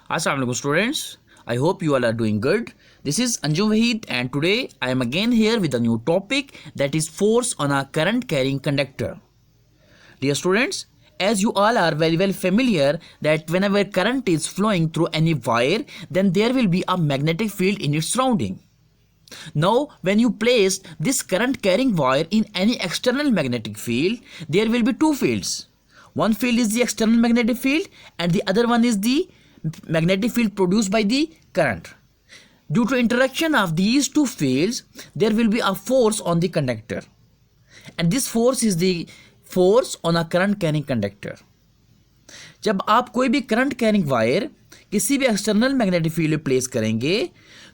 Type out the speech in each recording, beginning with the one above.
Assalamualaikum students. I hope you all are doing good. This is Anju Wahid and today I am again here with a new topic, that is force on a current carrying conductor. Dear students, as you all are very well familiar that whenever current is flowing through any wire, then there will be a magnetic field in its surrounding. Now, when you place this current carrying wire in any external magnetic field, there will be two fields. One field is the external magnetic field and the other one is the magnetic field produced by the current. Due to interaction of these two fields, there will be a force on the conductor, and this force is the force on a current carrying conductor. जब आप कोई भी current carrying wire किसी भी external magnetic field में place करेंगे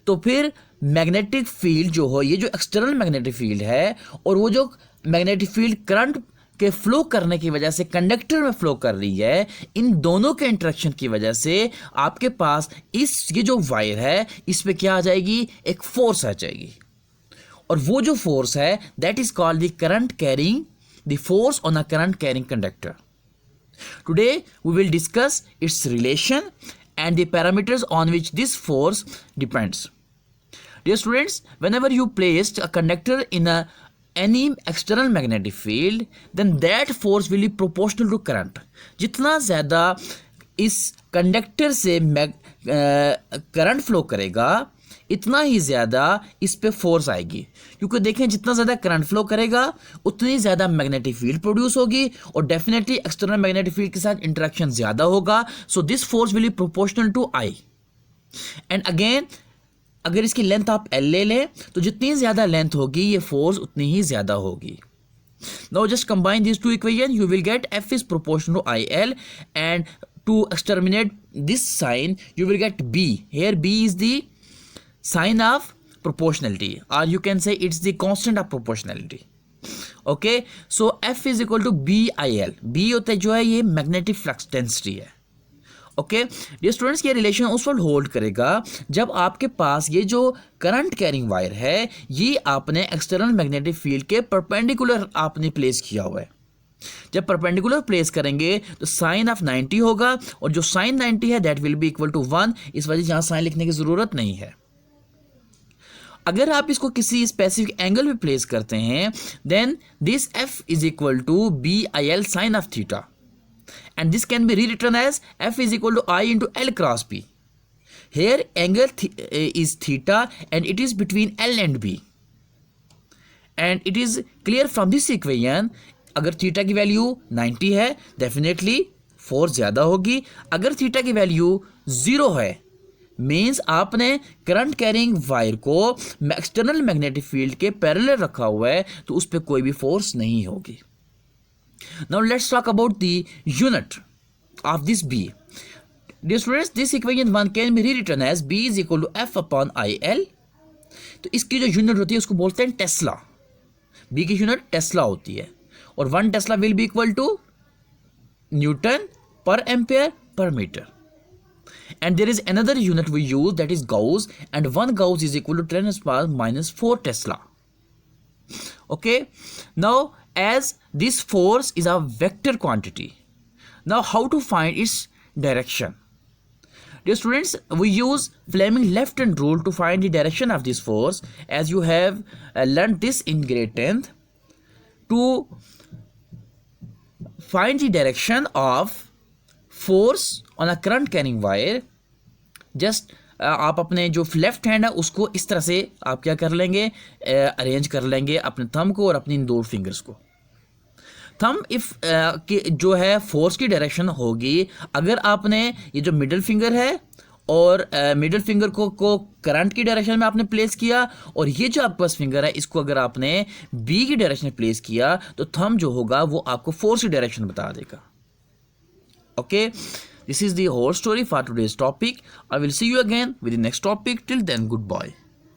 तो फिर मैग्नेटिक फील्ड जो हो, ये जो एक्सटर्नल मैग्नेटिक फील्ड है और वो जो मैग्नेटिक फील्ड करंट के फ्लो करने की वजह से कंडक्टर में फ्लो कर रही है, इन दोनों के इंटरेक्शन की वजह से आपके पास ये जो वायर है इस पे क्या आ जाएगी, एक फोर्स आ जाएगी, और वो जो फोर्स है that is called the current carrying, the force on a current carrying conductor. Today we will discuss its relation and the parameters on which this force depends. Dear students, whenever you placed a conductor in any external magnetic field, then that force will be proportional to current. जितना ज़्यादा इस conductor से current flow करेगा इतना ही ज़्यादा इस पे force आएगी, क्योंकि देखें जितना ज़्यादा करंट फ्लो करेगा उतनी ज़्यादा मैग्नेटिक फील्ड प्रोड्यूस होगी और डेफिनेटली एक्सटर्नल मैग्नेटिक फील्ड के साथ इंटरेक्शन ज़्यादा होगा. So this force will be proportional to I. And again अगर इसकी लेंथ आप एल ले लें तो जितनी ज़्यादा लेंथ होगी ये फोर्स उतनी ही ज़्यादा होगी. Now just combine this two equation, you will get F is proportional to I L, and to exterminate this sign you will get b. Here b is the sign of proportionality, or you can say it's the constant of proportionality. Okay, so F is equal to BIL. B होता है जो है ये magnetic flux density है. Okay dear students, ये relation उस वक्त hold करेगा जब आपके पास ये जो करंट कैरिंग वायर है ये आपने एक्सटर्नल मैग्नेटिक फील्ड के परपेंडिकुलर आपने प्लेस किया हुआ है. जब परपेंडिकुलर प्लेस करेंगे तो साइन ऑफ 90 होगा, और जो साइन 90 है that will be equal to 1. इस वजह से यहाँ साइन लिखने की ज़रूरत नहीं है. अगर आप इसको किसी स्पेसिफिक एंगल पे प्लेस करते हैं then this f is equal to B I L sine of theta, and this can be rewritten as f is equal to I into L cross b. Here angle is theta and it is between l and b, and it is clear from this equation. अगर theta की value 90 है definitely force ज़्यादा होगी. अगर theta की value 0 है means आपने current carrying wire को एक्सटर्नल मैग्नेटिक फील्ड के पैरेलल रखा हुआ है तो उस पर कोई भी फोर्स नहीं होगी. Now let's talk about the unit of this B. Dear students, this equation 1 can be rewritten as b is equal to f upon I L. तो इसकी जो यूनिट होती है उसको बोलते हैं टेस्ला. b की यूनिट टेस्ला होती है, और 1 tesla will be equal to newton per ampere per metre. And there is another unit we use, that is Gauss, and 1 Gauss is equal to 10 to the power minus 4 Tesla. Okay, now as this force is a vector quantity, now how to find its direction? Dear students, we use Fleming left hand rule to find the direction of this force, as you have learned this in grade 10th. To find the direction of force on a current carrying wire, just आप अपने जो left hand है उसको इस तरह से आप क्या कर लेंगे, अरेंज कर लेंगे अपने थंब को और अपनी इन 2 फिंगर्स को. थंब इफ जो है फोर्स की डायरेक्शन होगी, अगर आपने ये जो मिडिल फिंगर है और मिडिल फिंगर को करंट की डायरेक्शन में आपने प्लेस किया, और ये जो आपके पास फिंगर है इसको अगर आपने बी की डायरेक्शन में प्लेस किया तो थंब जो होगा वो आपको फोर्स की डायरेक्शन बता देगा. Okay, this is the whole story for today's topic. I will see you again with the next topic. Till then, goodbye.